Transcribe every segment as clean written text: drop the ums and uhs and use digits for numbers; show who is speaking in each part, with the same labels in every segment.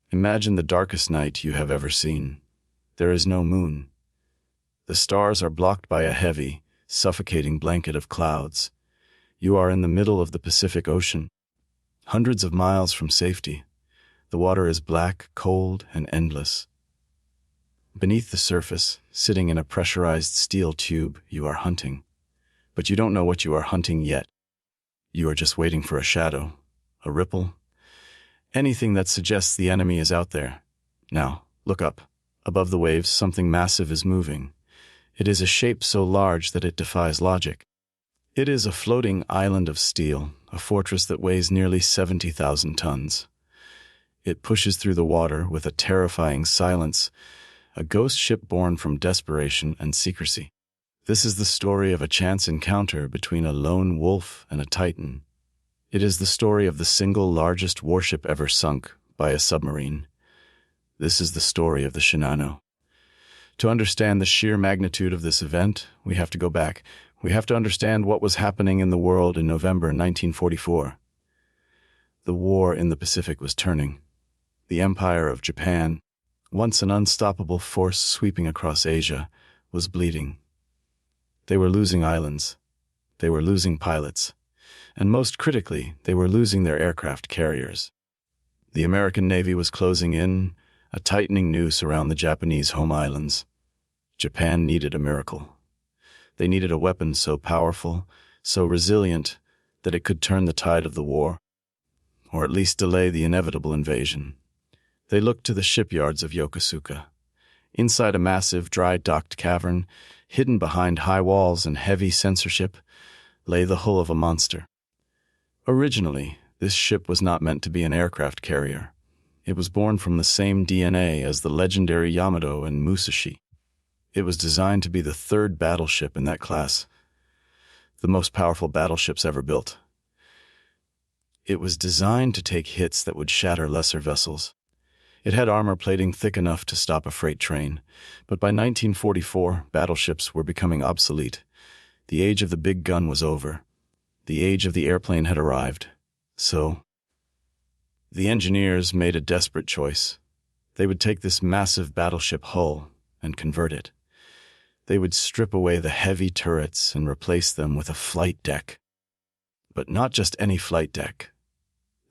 Speaker 1: Imagine the darkest night you have ever seen. There is no moon. The stars are blocked by a heavy, suffocating blanket of clouds. You are in the middle of the Pacific Ocean, hundreds of miles from safety. The water is black, cold, and endless. Beneath the surface, sitting in a pressurized steel tube, you are hunting. But you don't know what you are hunting yet. You are just waiting for a shadow, a ripple, anything that suggests the enemy is out there. Now, look up. Above the waves, something massive is moving. It is a shape so large that it defies logic. It is a floating island of steel, a fortress that weighs nearly 70,000 tons. It pushes through the water with a terrifying silence, a ghost ship born from desperation and secrecy. This is the story of a chance encounter between a lone wolf and a titan. It is the story of the single largest warship ever sunk by a submarine. This is the story of the Shinano. To understand the sheer magnitude of this event, we have to go back. We have to understand what was happening in the world in November 1944. The war in the Pacific was turning. The Empire of Japan, once an unstoppable force sweeping across Asia, was bleeding. They were losing islands. They were losing pilots. And most critically, they were losing their aircraft carriers. The American Navy was closing in, a tightening noose around the Japanese home islands. Japan needed a miracle. They needed a weapon so powerful, so resilient, that it could turn the tide of the war, or at least delay the inevitable invasion. They looked to the shipyards of Yokosuka. Inside a massive, dry-docked cavern, hidden behind high walls and heavy censorship, lay the hull of a monster. Originally, this ship was not meant to be an aircraft carrier. It was born from the same DNA as the legendary Yamato and Musashi. It was designed to be the third battleship in that class, the most powerful battleships ever built. It was designed to take hits that would shatter lesser vessels. It had armor plating thick enough to stop a freight train, but by 1944, battleships were becoming obsolete. The age of the big gun was over. The age of the airplane had arrived. So, the engineers made a desperate choice. They would take this massive battleship hull and convert it. They would strip away the heavy turrets and replace them with a flight deck. But not just any flight deck.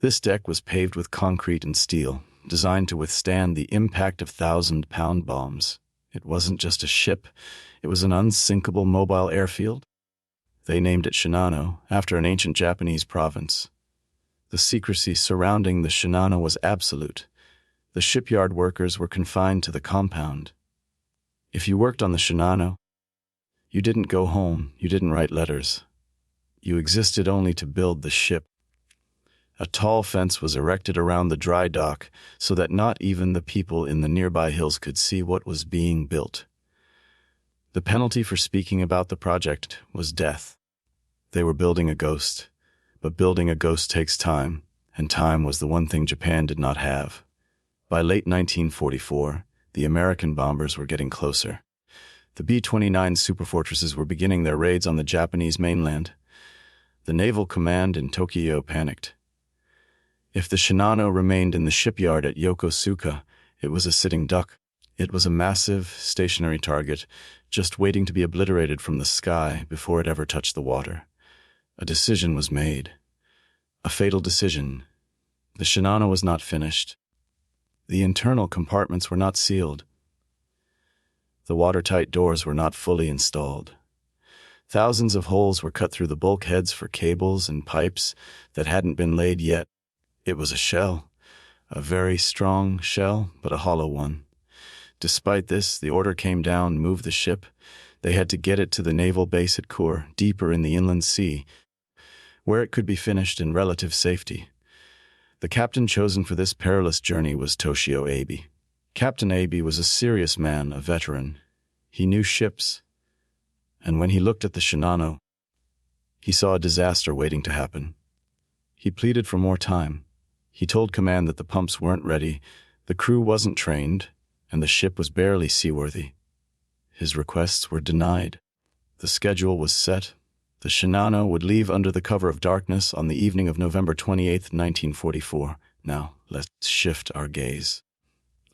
Speaker 1: This deck was paved with concrete and steel, designed to withstand the impact of 1,000-pound bombs. It wasn't just a ship, it was an unsinkable mobile airfield. They named it Shinano, after an ancient Japanese province. The secrecy surrounding the Shinano was absolute. The shipyard workers were confined to the compound. If you worked on the Shinano, you didn't go home, you didn't write letters. You existed only to build the ship. A tall fence was erected around the dry dock so that not even the people in the nearby hills could see what was being built. The penalty for speaking about the project was death. They were building a ghost, but building a ghost takes time, and time was the one thing Japan did not have. By late 1944, the American bombers were getting closer. The B-29 superfortresses were beginning their raids on the Japanese mainland. The naval command in Tokyo panicked. If the Shinano remained in the shipyard at Yokosuka, it was a sitting duck. It was a massive, stationary target, just waiting to be obliterated from the sky before it ever touched the water. A decision was made. A fatal decision. The Shinano was not finished. The internal compartments were not sealed. The watertight doors were not fully installed. Thousands of holes were cut through the bulkheads for cables and pipes that hadn't been laid yet. It was a shell, a very strong shell, but a hollow one. Despite this, the order came down, move the ship. They had to get it to the naval base at Kure, deeper in the inland sea, where it could be finished in relative safety. The captain chosen for this perilous journey was Toshio Abe. Captain Abe was a serious man, a veteran. He knew ships, and when he looked at the Shinano, he saw a disaster waiting to happen. He pleaded for more time. He told command that the pumps weren't ready, the crew wasn't trained, and the ship was barely seaworthy. His requests were denied. The schedule was set. The Shinano would leave under the cover of darkness on the evening of November 28, 1944. Now, let's shift our gaze.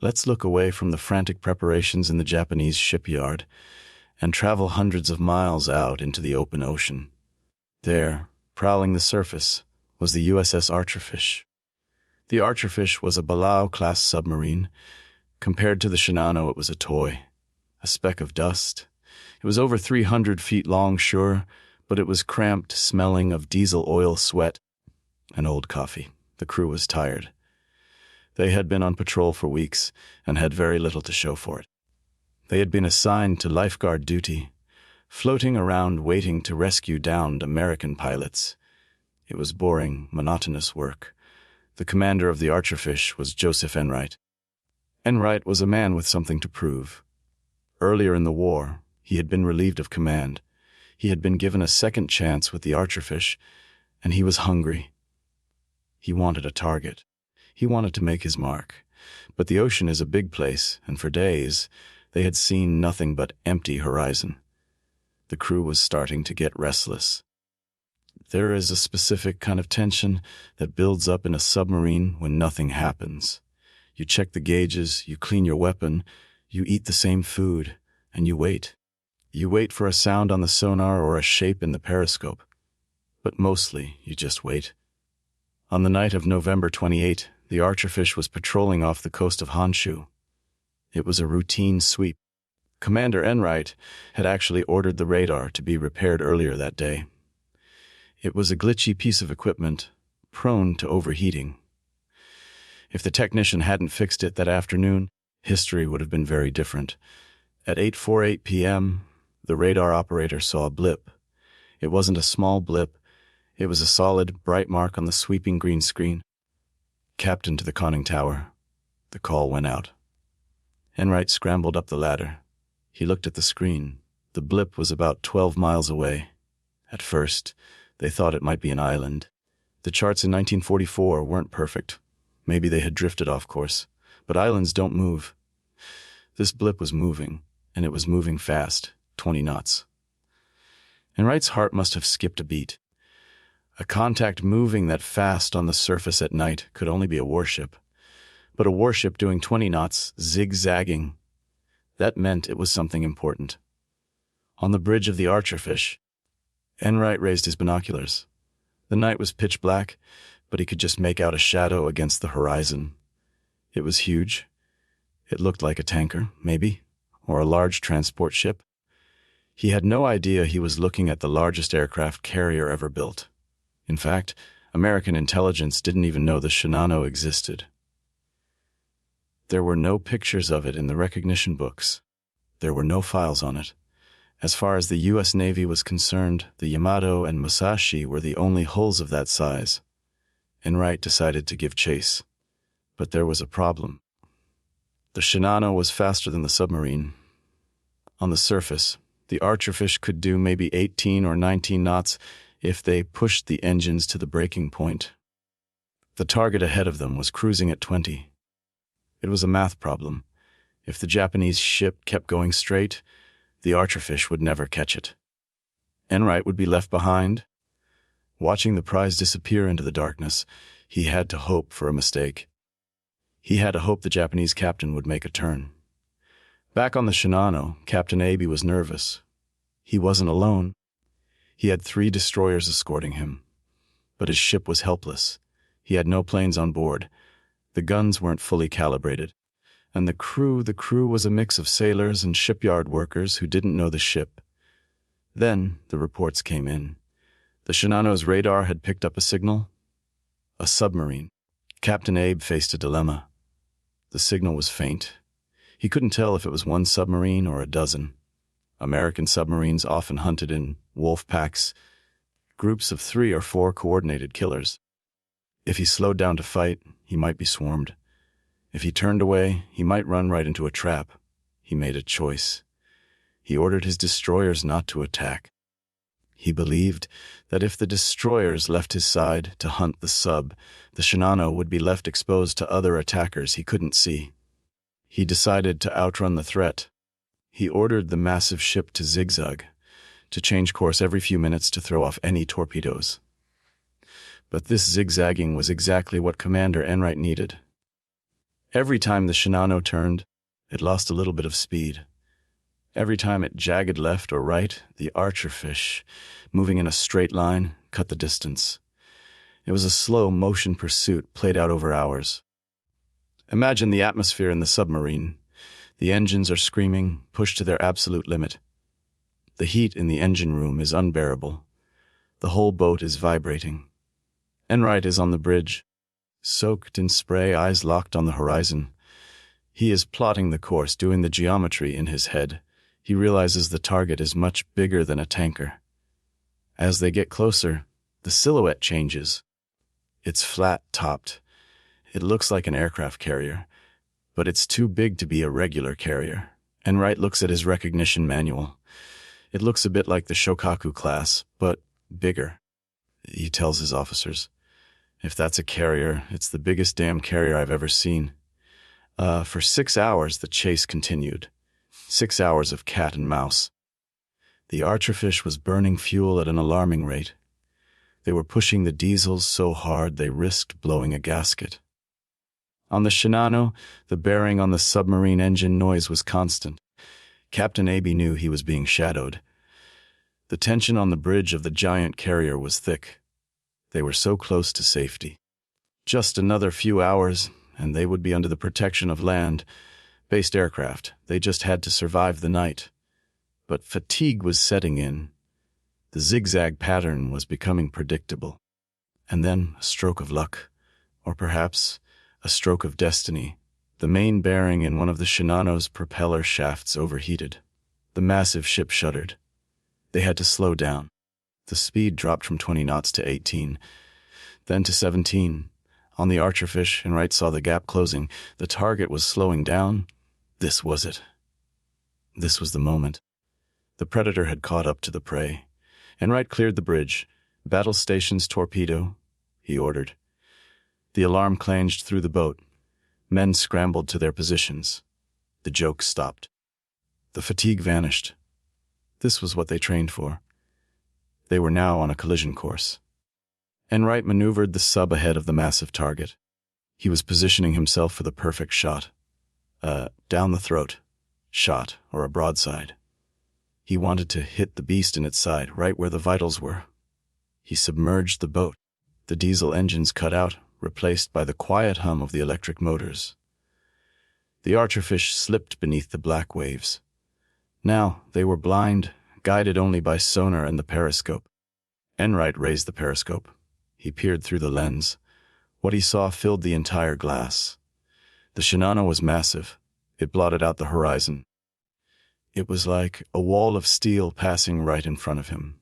Speaker 1: Let's look away from the frantic preparations in the Japanese shipyard and travel hundreds of miles out into the open ocean. There, prowling the surface, was the USS Archerfish. The Archerfish was a Balao-class submarine. Compared to the Shinano, it was a toy, a speck of dust. It was over 300 feet long, sure, but it was cramped, smelling of diesel oil, sweat, and old coffee. The crew was tired. They had been on patrol for weeks and had very little to show for it. They had been assigned to lifeguard duty, floating around waiting to rescue downed American pilots. It was boring, monotonous work. The commander of the Archerfish was Joseph Enright. Enright was a man with something to prove. Earlier in the war, he had been relieved of command. He had been given a second chance with the Archerfish, and he was hungry. He wanted a target. He wanted to make his mark. But the ocean is a big place, and for days, they had seen nothing but empty horizon. The crew was starting to get restless. There is a specific kind of tension that builds up in a submarine when nothing happens. You check the gauges, you clean your weapon, you eat the same food, and you wait. You wait for a sound on the sonar or a shape in the periscope. But mostly, you just wait. On the night of November 28, the Archerfish was patrolling off the coast of Honshu. It was a routine sweep. Commander Enright had actually ordered the radar to be repaired earlier that day. It was a glitchy piece of equipment, prone to overheating. If the technician hadn't fixed it that afternoon, history would have been very different. At 8:48 p.m., the radar operator saw a blip. It wasn't a small blip. It was a solid, bright mark on the sweeping green screen. Captain to the conning tower. The call went out. Enright scrambled up the ladder. He looked at the screen. The blip was about 12 miles away. At first, they thought it might be an island. The charts in 1944 weren't perfect. Maybe they had drifted off course. But islands don't move. This blip was moving, and it was moving fast, 20 knots. Enright's heart must have skipped a beat. A contact moving that fast on the surface at night could only be a warship. But a warship doing 20 knots, zigzagging, that meant it was something important. On the bridge of the Archerfish, Enright raised his binoculars. The night was pitch black, but he could just make out a shadow against the horizon. It was huge. It looked like a tanker, maybe, or a large transport ship. He had no idea he was looking at the largest aircraft carrier ever built. In fact, American intelligence didn't even know the Shinano existed. There were no pictures of it in the recognition books. There were no files on it. As far as the U.S. Navy was concerned, the Yamato and Musashi were the only hulls of that size. Enright decided to give chase. But there was a problem. The Shinano was faster than the submarine. On the surface, the Archerfish could do maybe 18 or 19 knots if they pushed the engines to the breaking point. The target ahead of them was cruising at 20. It was a math problem. If the Japanese ship kept going straight, the Archerfish would never catch it. Enright would be left behind. Watching the prize disappear into the darkness, he had to hope for a mistake. He had to hope the Japanese captain would make a turn. Back on the Shinano, Captain Abe was nervous. He wasn't alone. He had 3 destroyers escorting him. But his ship was helpless. He had no planes on board. The guns weren't fully calibrated. And the crew was a mix of sailors and shipyard workers who didn't know the ship. Then the reports came in. The Shinano's radar had picked up a signal. A submarine. Captain Abe faced a dilemma. The signal was faint. He couldn't tell if it was one submarine or a dozen. American submarines often hunted in wolf packs, groups of 3 or 4 coordinated killers. If he slowed down to fight, he might be swarmed. If he turned away, he might run right into a trap. He made a choice. He ordered his destroyers not to attack. He believed that if the destroyers left his side to hunt the sub, the Shinano would be left exposed to other attackers he couldn't see. He decided to outrun the threat. He ordered the massive ship to zigzag, to change course every few minutes to throw off any torpedoes. But this zigzagging was exactly what Commander Enright needed. Every time the Shinano turned, it lost a little bit of speed. Every time it jagged left or right, the Archerfish, moving in a straight line, cut the distance. It was a slow motion pursuit played out over hours. Imagine the atmosphere in the submarine. The engines are screaming, pushed to their absolute limit. The heat in the engine room is unbearable. The whole boat is vibrating. Enright is on the bridge, soaked in spray, eyes locked on the horizon. He is plotting the course, doing the geometry in his head. He realizes the target is much bigger than a tanker. As they get closer, the silhouette changes. It's flat-topped. It looks like an aircraft carrier, but it's too big to be a regular carrier. Enright looks at his recognition manual. It looks a bit like the Shokaku-class, but bigger. He tells his officers, "If that's a carrier, it's the biggest damn carrier I've ever seen." For 6 hours, the chase continued. 6 hours of cat and mouse. The Archerfish was burning fuel at an alarming rate. They were pushing the diesels so hard they risked blowing a gasket. On the Shinano, the bearing on the submarine engine noise was constant. Captain Abe knew he was being shadowed. The tension on the bridge of the giant carrier was thick. They were so close to safety. Just another few hours, and they would be under the protection of land-based aircraft. They just had to survive the night. But fatigue was setting in. The zigzag pattern was becoming predictable. And then a stroke of luck, or perhaps a stroke of destiny. The main bearing in one of the Shinano's propeller shafts overheated. The massive ship shuddered. They had to slow down. The speed dropped from 20 knots to 18, then to 17. On the Archerfish, Enright saw the gap closing. The target was slowing down. This was it. This was the moment. The predator had caught up to the prey. Enright cleared the bridge. "Battle stations, torpedo," he ordered. The alarm clanged through the boat. Men scrambled to their positions. The joke stopped. The fatigue vanished. This was what they trained for. They were now on a collision course. Enright maneuvered the sub ahead of the massive target. He was positioning himself for the perfect shot. Down the throat shot, or a broadside. He wanted to hit the beast in its side, right where the vitals were. He submerged the boat. The diesel engines cut out, replaced by the quiet hum of the electric motors. The Archerfish slipped beneath the black waves. Now they were blind, guided only by sonar and the periscope. Enright raised the periscope. He peered through the lens. What he saw filled the entire glass. The Shinano was massive. It blotted out the horizon. It was like a wall of steel passing right in front of him.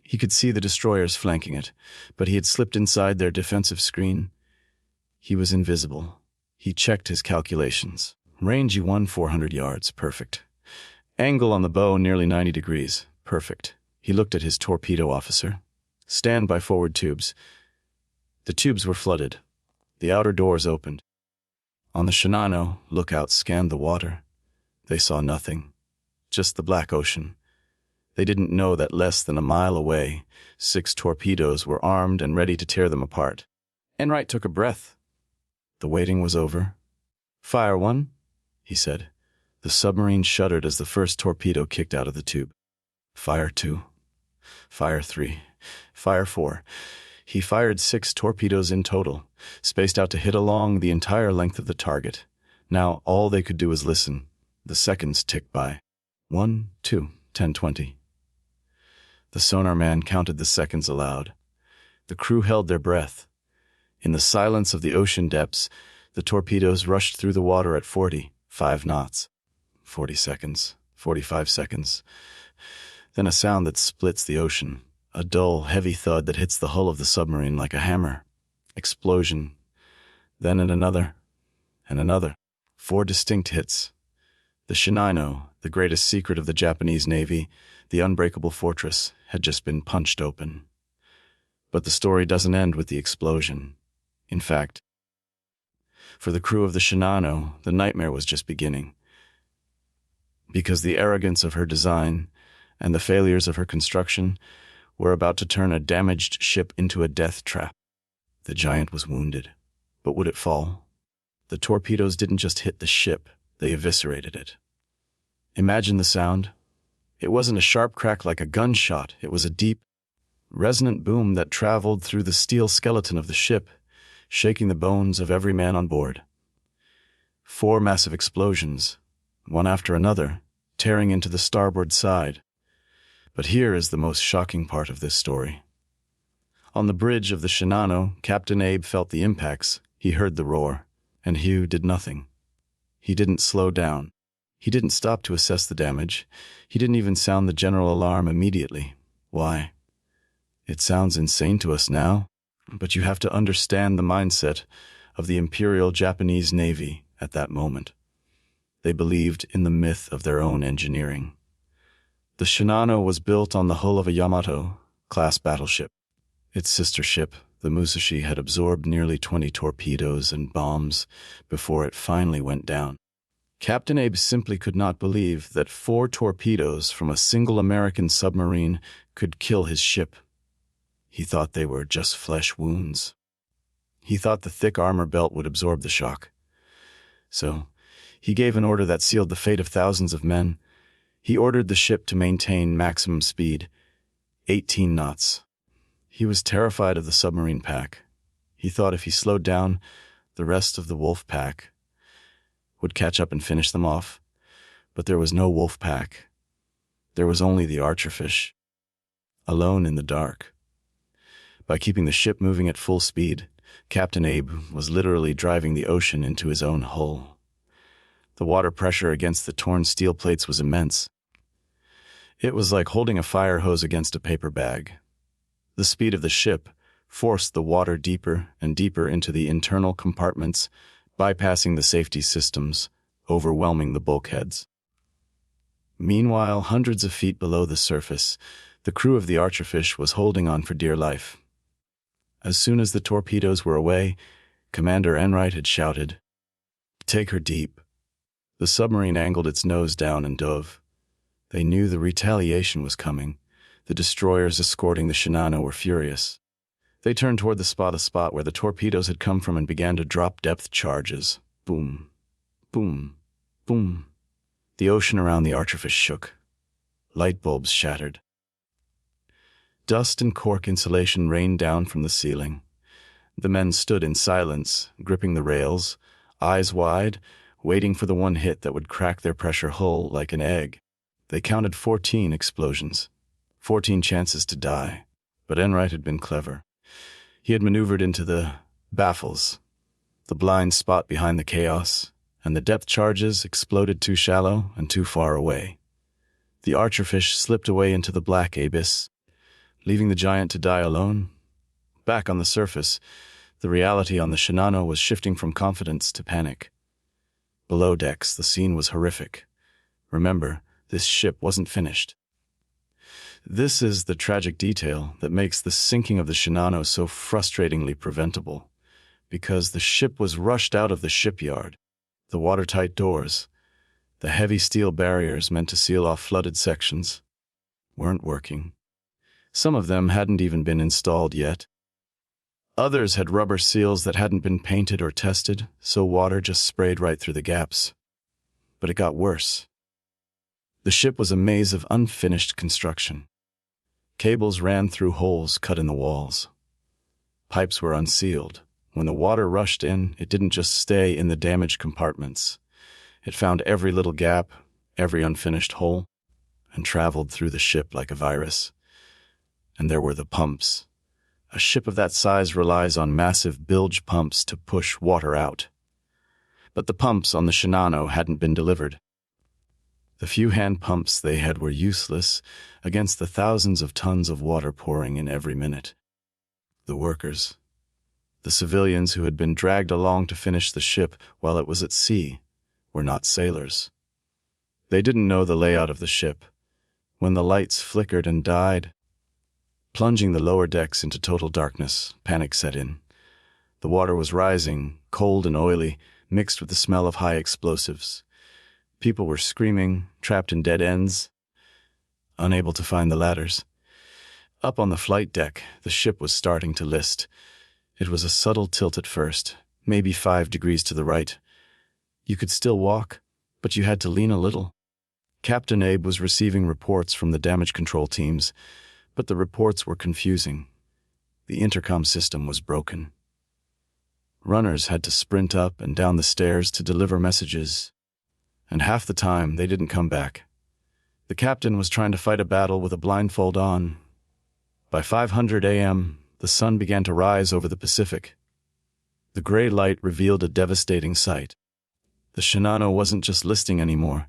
Speaker 1: He could see the destroyers flanking it, but he had slipped inside their defensive screen. He was invisible. He checked his calculations. Range E1 400 yards, perfect. Angle on the bow nearly 90 degrees, perfect. He looked at his torpedo officer. "Stand by forward tubes." The tubes were flooded. The outer doors opened. On the Shinano, lookouts scanned the water. They saw nothing, just the black ocean. They didn't know that less than a mile away, 6 torpedoes were armed and ready to tear them apart. Enright took a breath. The waiting was over. "Fire 1, he said. The submarine shuddered as the first torpedo kicked out of the tube. "Fire 2, Fire 3, Fire 4. He fired 6 torpedoes in total, spaced out to hit along the entire length of the target. Now all they could do was listen. The seconds ticked by. 1, 2, 10, 20. The sonar man counted the seconds aloud. The crew held their breath. In the silence of the ocean depths, the torpedoes rushed through the water at 45 knots. 40 seconds, 45 seconds. Then a sound that splits the ocean. A dull, heavy thud that hits the hull of the submarine like a hammer. Explosion. Then another, and another. 4 distinct hits. The Shinano, the greatest secret of the Japanese Navy, the unbreakable fortress, had just been punched open. But the story doesn't end with the explosion. In fact, for the crew of the Shinano, the nightmare was just beginning. Because the arrogance of her design and the failures of her construction were about to turn a damaged ship into a death trap. The giant was wounded, but would it fall? The torpedoes didn't just hit the ship, they eviscerated it. Imagine the sound. It wasn't a sharp crack like a gunshot, it was a deep, resonant boom that traveled through the steel skeleton of the ship, shaking the bones of every man on board. 4 massive explosions, one after another, tearing into the starboard side. But here is the most shocking part of this story. On the bridge of the Shinano, Captain Abe felt the impacts. He heard the roar, and Hugh did nothing. He didn't slow down. He didn't stop to assess the damage. He didn't even sound the general alarm immediately. Why? It sounds insane to us now, but you have to understand the mindset of the Imperial Japanese Navy at that moment. They believed in the myth of their own engineering. The Shinano was built on the hull of a Yamato-class battleship. Its sister ship, the Musashi, had absorbed nearly 20 torpedoes and bombs before it finally went down. Captain Abe simply could not believe that 4 torpedoes from a single American submarine could kill his ship. He thought they were just flesh wounds. He thought the thick armor belt would absorb the shock. So, he gave an order that sealed the fate of thousands of men. He ordered the ship to maintain maximum speed, 18 knots. He was terrified of the submarine pack. He thought if he slowed down, the rest of the wolf pack would catch up and finish them off. But there was no wolf pack. There was only the Archerfish, alone in the dark. By keeping the ship moving at full speed, Captain Abe was literally driving the ocean into his own hull. The water pressure against the torn steel plates was immense. It was like holding a fire hose against a paper bag. The speed of the ship forced the water deeper and deeper into the internal compartments, bypassing the safety systems, overwhelming the bulkheads. Meanwhile, hundreds of feet below the surface, the crew of the Archerfish was holding on for dear life. As soon as the torpedoes were away, Commander Enright had shouted, "Take her deep." The submarine angled its nose down and dove. They knew the retaliation was coming. The destroyers escorting the Shinano were furious. They turned toward the spot where the torpedoes had come from and began to drop depth charges. Boom, boom, boom. The ocean around the Archerfish shook. Light bulbs shattered. Dust and cork insulation rained down from the ceiling. The men stood in silence, gripping the rails, eyes wide, waiting for the one hit that would crack their pressure hull like an egg. They counted 14 explosions, 14 chances to die. But Enright had been clever. He had maneuvered into the baffles, the blind spot behind the chaos, and the depth charges exploded too shallow and too far away. The Archerfish slipped away into the black abyss, leaving the giant to die alone. Back on the surface, the reality on the Shinano was shifting from confidence to panic. Below decks, the scene was horrific. Remember, this ship wasn't finished. This is the tragic detail that makes the sinking of the Shinano so frustratingly preventable, because the ship was rushed out of the shipyard. The watertight doors, the heavy steel barriers meant to seal off flooded sections, weren't working. Some of them hadn't even been installed yet. Others had rubber seals that hadn't been painted or tested, so water just sprayed right through the gaps. But it got worse. The ship was a maze of unfinished construction. Cables ran through holes cut in the walls. Pipes were unsealed. When the water rushed in, it didn't just stay in the damaged compartments. It found every little gap, every unfinished hole, and traveled through the ship like a virus. And there were the pumps. A ship of that size relies on massive bilge pumps to push water out. But the pumps on the Shinano hadn't been delivered. The few hand pumps they had were useless against the thousands of tons of water pouring in every minute. The workers, the civilians who had been dragged along to finish the ship while it was at sea, were not sailors. They didn't know the layout of the ship. When the lights flickered and died, plunging the lower decks into total darkness, panic set in. The water was rising, cold and oily, mixed with the smell of high explosives. People were screaming, trapped in dead ends, unable to find the ladders. Up on the flight deck, the ship was starting to list. It was a subtle tilt at first, maybe 5 degrees to the right. You could still walk, but you had to lean a little. Captain Abe was receiving reports from the damage control teams, but the reports were confusing. The intercom system was broken. Runners had to sprint up and down the stairs to deliver messages, and half the time they didn't come back. The captain was trying to fight a battle with a blindfold on. By 5:00 a.m., the sun began to rise over the Pacific. The gray light revealed a devastating sight. The Shinano wasn't just listing anymore.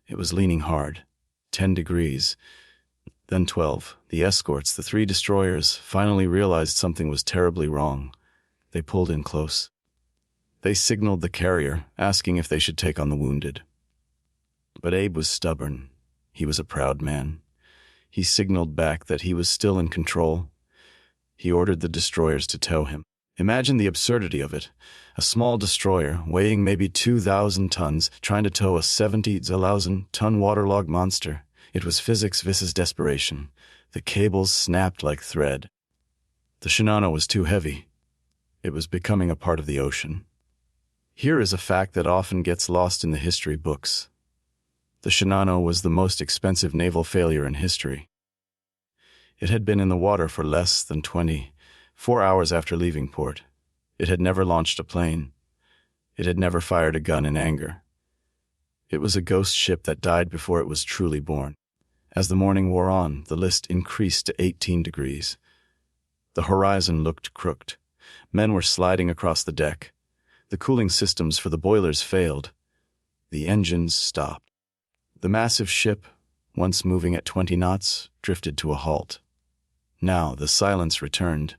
Speaker 1: It was leaning hard. 10 degrees. Then 12. The escorts, the 3 destroyers, finally realized something was terribly wrong. They pulled in close. They signaled the carrier, asking if they should take on the wounded. But Abe was stubborn. He was a proud man. He signaled back that he was still in control. He ordered the destroyers to tow him. Imagine the absurdity of it. A small destroyer, weighing maybe 2,000 tons, trying to tow a 70,000-ton waterlogged monster. It was physics versus desperation. The cables snapped like thread. The Shinano was too heavy. It was becoming a part of the ocean. Here is a fact that often gets lost in the history books. The Shinano was the most expensive naval failure in history. It had been in the water for less than 24 hours after leaving port. It had never launched a plane. It had never fired a gun in anger. It was a ghost ship that died before it was truly born. As the morning wore on, the list increased to 18 degrees. The horizon looked crooked. Men were sliding across the deck. The cooling systems for the boilers failed. The engines stopped. The massive ship, once moving at 20 knots, drifted to a halt. Now the silence returned.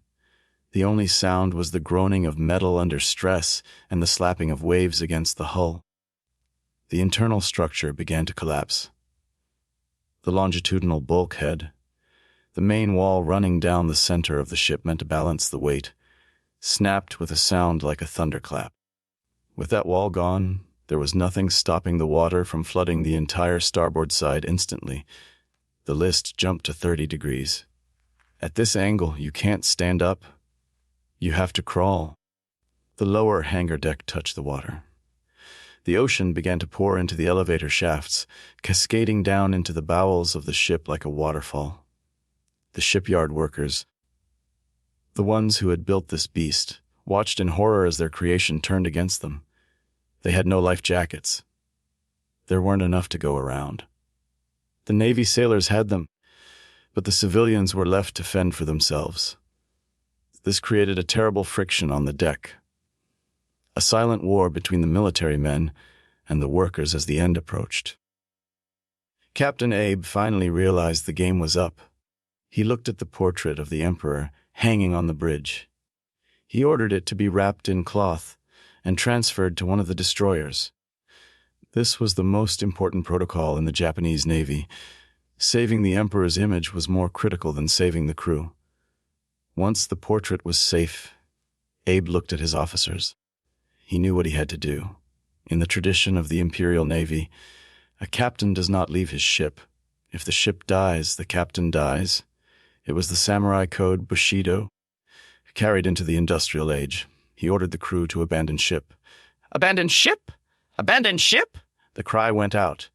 Speaker 1: The only sound was the groaning of metal under stress and the slapping of waves against the hull. The internal structure began to collapse. The longitudinal bulkhead, the main wall running down the center of the ship meant to balance the weight, snapped with a sound like a thunderclap. With that wall gone, there was nothing stopping the water from flooding the entire starboard side instantly. The list jumped to 30 degrees. At this angle, you can't stand up. You have to crawl. The lower hangar deck touched the water. The ocean began to pour into the elevator shafts, cascading down into the bowels of the ship like a waterfall. The shipyard workers, the ones who had built this beast, watched in horror as their creation turned against them. They had no life jackets. There weren't enough to go around. The Navy sailors had them, but the civilians were left to fend for themselves. This created a terrible friction on the deck. A silent war between the military men and the workers as the end approached. Captain Abe finally realized the game was up. He looked at the portrait of the Emperor hanging on the bridge. He ordered it to be wrapped in cloth and transferred to one of the destroyers. This was the most important protocol in the Japanese Navy. Saving the Emperor's image was more critical than saving the crew. Once the portrait was safe, Abe looked at his officers. He knew what he had to do. In the tradition of the Imperial Navy, a captain does not leave his ship. If the ship dies, the captain dies. It was the samurai code Bushido, carried into the industrial age. He ordered the crew to abandon ship. "Abandon ship? Abandon ship?" The cry went out,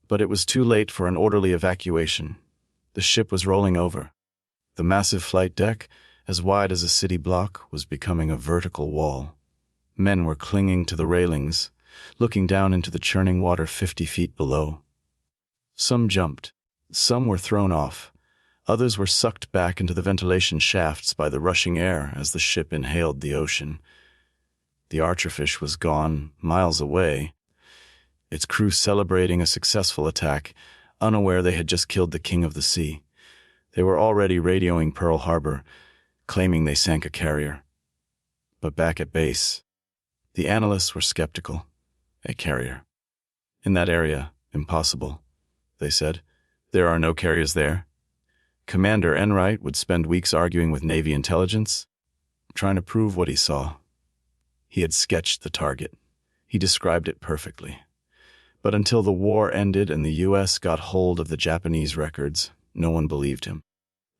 Speaker 1: but it was too late for an orderly evacuation. The ship was rolling over. The massive flight deck, as wide as a city block, was becoming a vertical wall. Men were clinging to the railings, looking down into the churning water 50 feet below. Some jumped. Some were thrown off. Others were sucked back into the ventilation shafts by the rushing air as the ship inhaled the ocean. The Archerfish was gone, miles away, its crew celebrating a successful attack, unaware they had just killed the king of the sea. They were already radioing Pearl Harbor, claiming they sank a carrier. But back at base, the analysts were skeptical. A carrier. In that area, impossible, they said. There are no carriers there. Commander Enright would spend weeks arguing with Navy intelligence, trying to prove what he saw. He had sketched the target. He described it perfectly. But until the war ended and the U.S. got hold of the Japanese records, no one believed him.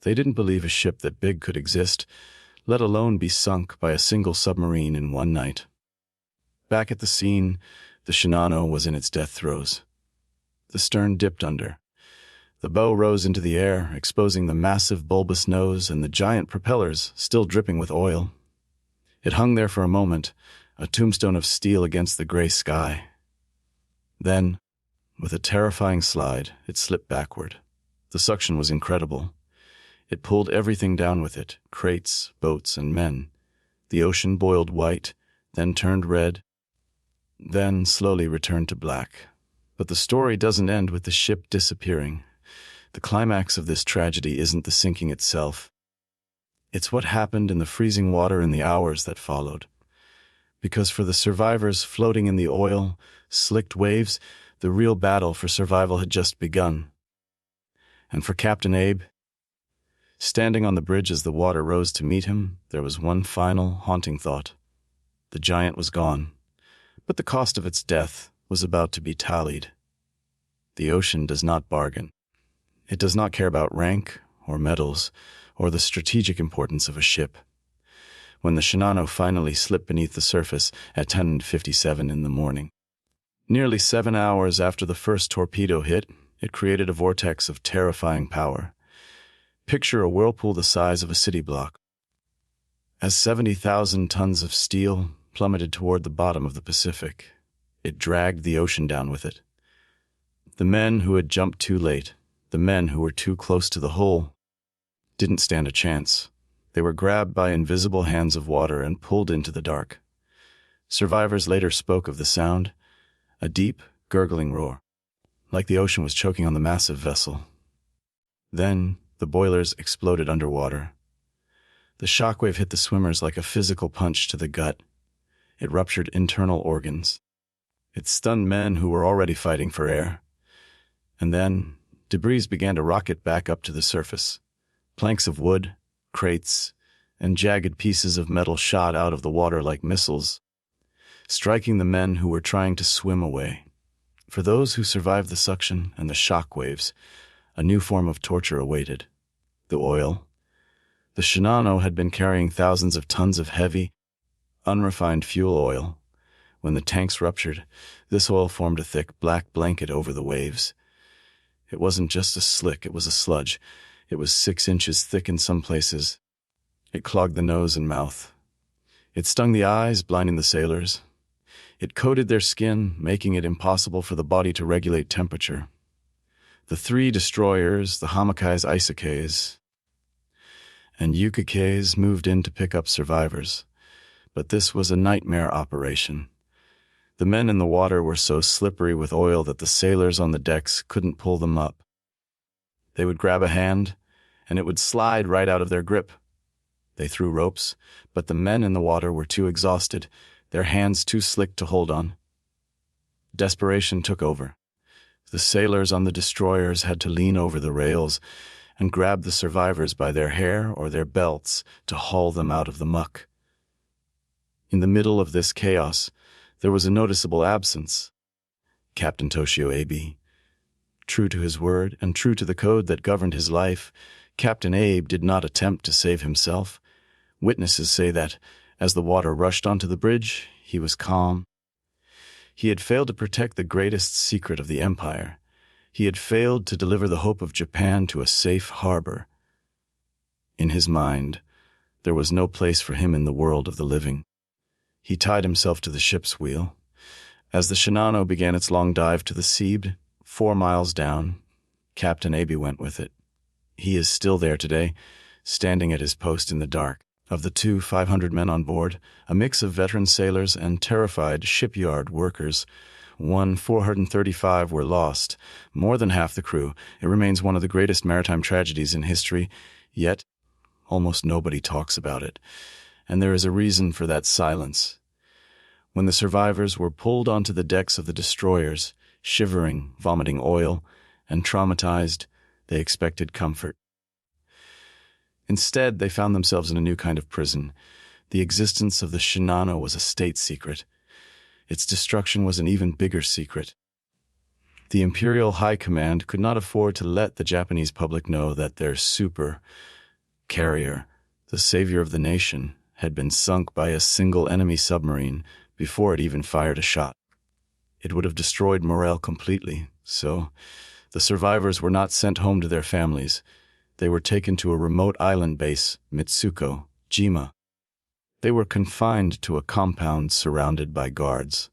Speaker 1: They didn't believe a ship that big could exist, let alone be sunk by a single submarine in one night. Back at the scene, the Shinano was in its death throes. The stern dipped under. The bow rose into the air, exposing the massive bulbous nose and the giant propellers still dripping with oil. It hung there for a moment, a tombstone of steel against the gray sky. Then, with a terrifying slide, it slipped backward. The suction was incredible. It pulled everything down with it, crates, boats, and men. The ocean boiled white, then turned red, then slowly returned to black. But the story doesn't end with the ship disappearing. The climax of this tragedy isn't the sinking itself. It's what happened in the freezing water in the hours that followed. Because for the survivors floating in the oil, slicked waves, the real battle for survival had just begun. And for Captain Abe, standing on the bridge as the water rose to meet him, there was one final, haunting thought. The giant was gone, but the cost of its death was about to be tallied. The ocean does not bargain. It does not care about rank or medals or the strategic importance of a ship. When the Shinano finally slipped beneath the surface at 10:57 in the morning, nearly 7 hours after the first torpedo hit, it created a vortex of terrifying power. Picture a whirlpool the size of a city block. As 70,000 tons of steel plummeted toward the bottom of the Pacific, it dragged the ocean down with it. The men who had jumped too late, the men who were too close to the hull, didn't stand a chance. They were grabbed by invisible hands of water and pulled into the dark. Survivors later spoke of the sound, a deep, gurgling roar, like the ocean was choking on the massive vessel. Then the boilers exploded underwater. The shockwave hit the swimmers like a physical punch to the gut. It ruptured internal organs. It stunned men who were already fighting for air. And then debris began to rocket back up to the surface. Planks of wood, crates, and jagged pieces of metal shot out of the water like missiles, striking the men who were trying to swim away. For those who survived the suction and the shock waves, a new form of torture awaited. The oil. The Shinano had been carrying thousands of tons of heavy, unrefined fuel oil. When the tanks ruptured, this oil formed a thick black blanket over the waves. It wasn't just a slick, it was a sludge. It was 6 inches thick in some places. It clogged the nose and mouth. It stung the eyes, blinding the sailors. It coated their skin, making it impossible for the body to regulate temperature. The 3 destroyers, the Hamakais, Isakais, and Yukikais moved in to pick up survivors. But this was a nightmare operation. The men in the water were so slippery with oil that the sailors on the decks couldn't pull them up. They would grab a hand, and it would slide right out of their grip. They threw ropes, but the men in the water were too exhausted, their hands too slick to hold on. Desperation took over. The sailors on the destroyers had to lean over the rails and grab the survivors by their hair or their belts to haul them out of the muck. In the middle of this chaos, there was a noticeable absence. Captain Toshio Abe. True to his word and true to the code that governed his life, Captain Abe did not attempt to save himself. Witnesses say that, as the water rushed onto the bridge, he was calm. He had failed to protect the greatest secret of the empire. He had failed to deliver the hope of Japan to a safe harbor. In his mind, there was no place for him in the world of the living. He tied himself to the ship's wheel. As the Shinano began its long dive to the sea, 4 miles down, Captain Abe went with it. He is still there today, standing at his post in the dark. Of the 500 men on board, a mix of veteran sailors and terrified shipyard workers, 435 were lost, more than half the crew. It remains one of the greatest maritime tragedies in history, yet almost nobody talks about it. And there is a reason for that silence. When the survivors were pulled onto the decks of the destroyers, shivering, vomiting oil, and traumatized, they expected comfort. Instead, they found themselves in a new kind of prison. The existence of the Shinano was a state secret. Its destruction was an even bigger secret. The Imperial High Command could not afford to let the Japanese public know that their super carrier, The savior of the nation had been sunk by a single enemy submarine before it even fired a shot. It would have destroyed morale completely, so the survivors were not sent home to their families. They were taken to a remote island base, Mitsuko, Jima. They were confined to a compound surrounded by guards.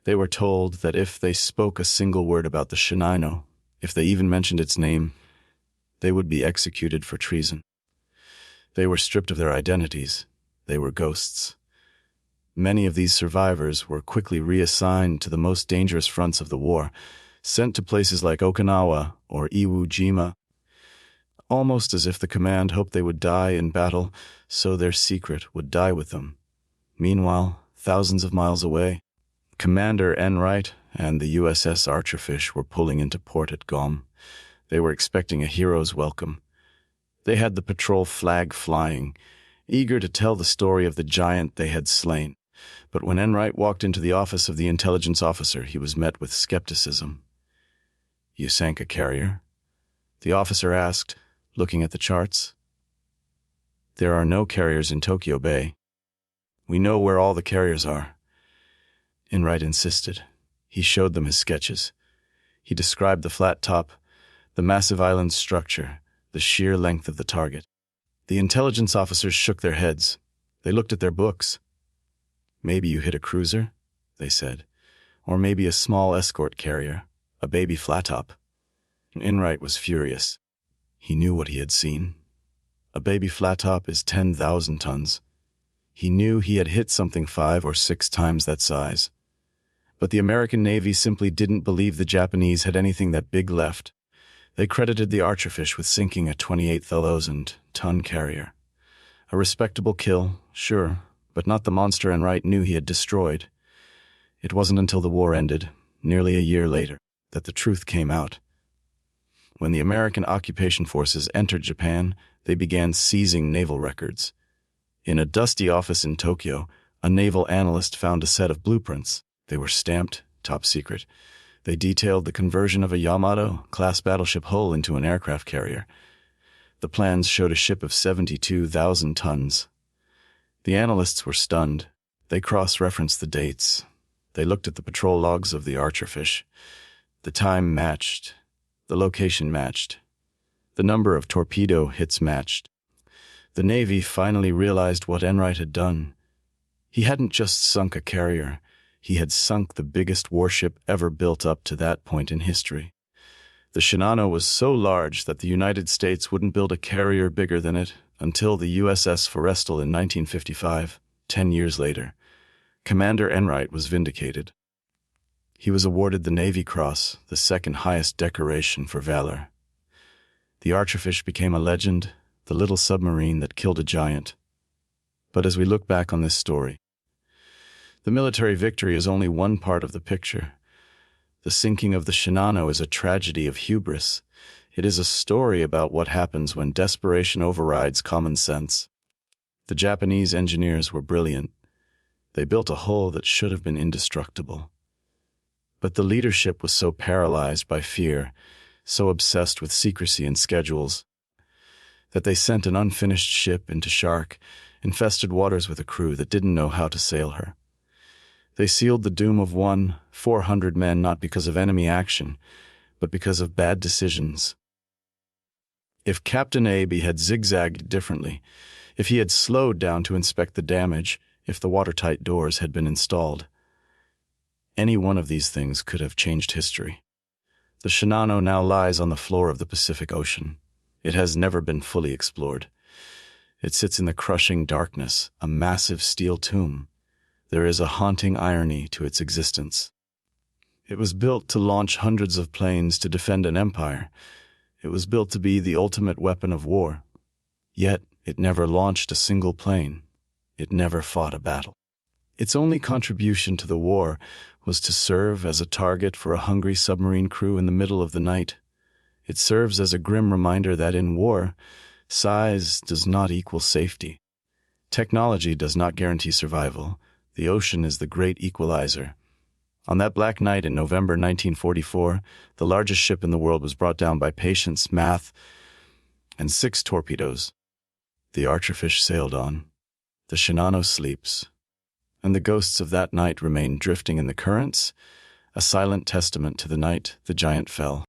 Speaker 1: They were told that if they spoke a single word about the Shinano, if they even mentioned its name, they would be executed for treason. They were stripped of their identities. They were ghosts. Many of these survivors were quickly reassigned to the most dangerous fronts of the war, sent to places like Okinawa or Iwo Jima, almost as if the command hoped they would die in battle, so their secret would die with them. Meanwhile, thousands of miles away, Commander Enright and the USS Archerfish were pulling into port at Guam. They were expecting a hero's welcome. They had the patrol flag flying, eager to tell the story of the giant they had slain. But when Enright walked into the office of the intelligence officer, he was met with skepticism. "You sank a carrier?" the officer asked, looking at the charts. "There are no carriers in Tokyo Bay. We know where all the carriers are." Enright insisted. He showed them his sketches. He described the flat top, the massive island structure, the sheer length of the target. The intelligence officers shook their heads. They looked at their books. "Maybe you hit a cruiser," they said, "or maybe a small escort carrier, a baby flat top." Enright was furious. He knew what he had seen. A baby flat top is 10,000 tons. He knew he had hit something 5 or 6 times that size. But the American Navy simply didn't believe the Japanese had anything that big left. They credited the Archerfish with sinking a 28,000-ton carrier. A respectable kill, sure, but not the monster Enright knew he had destroyed. It wasn't until the war ended, nearly a year later, that the truth came out. When the American occupation forces entered Japan, they began seizing naval records. In a dusty office in Tokyo, a naval analyst found a set of blueprints. They were stamped, top secret. They detailed the conversion of a Yamato-class battleship hull into an aircraft carrier. The plans showed a ship of 72,000 tons. The analysts were stunned. They cross-referenced the dates. They looked at the patrol logs of the Archerfish. The time matched. The location matched. The number of torpedo hits matched. The Navy finally realized what Enright had done. He hadn't just sunk a carrier. He had sunk the biggest warship ever built up to that point in history. The Shinano was so large that the United States wouldn't build a carrier bigger than it until the USS Forrestal in 1955, 10 years later. Commander Enright was vindicated. He was awarded the Navy Cross, the second highest decoration for valor. The Archerfish became a legend, the little submarine that killed a giant. But as we look back on this story, the military victory is only one part of the picture. The sinking of the Shinano is a tragedy of hubris. It is a story about what happens when desperation overrides common sense. The Japanese engineers were brilliant. They built a hull that should have been indestructible. But the leadership was so paralyzed by fear, so obsessed with secrecy and schedules, that they sent an unfinished ship into shark-infested waters with a crew that didn't know how to sail her. They sealed the doom of 400 men not because of enemy action, but because of bad decisions. If Captain Abe had zigzagged differently, if he had slowed down to inspect the damage, if the watertight doors had been installed, any one of these things could have changed history. The Shinano now lies on the floor of the Pacific Ocean. It has never been fully explored. It sits in the crushing darkness, a massive steel tomb. There is a haunting irony to its existence. It was built to launch hundreds of planes to defend an empire. It was built to be the ultimate weapon of war. Yet, it never launched a single plane. It never fought a battle. Its only contribution to the war was to serve as a target for a hungry submarine crew in the middle of the night. It serves as a grim reminder that in war, size does not equal safety. Technology does not guarantee survival. The ocean is the great equalizer. On that black night in November 1944, the largest ship in the world was brought down by patience, math, and 6 torpedoes. The Archerfish sailed on. The Shinano sleeps, and the ghosts of that night remain drifting in the currents, a silent testament to the night the giant fell.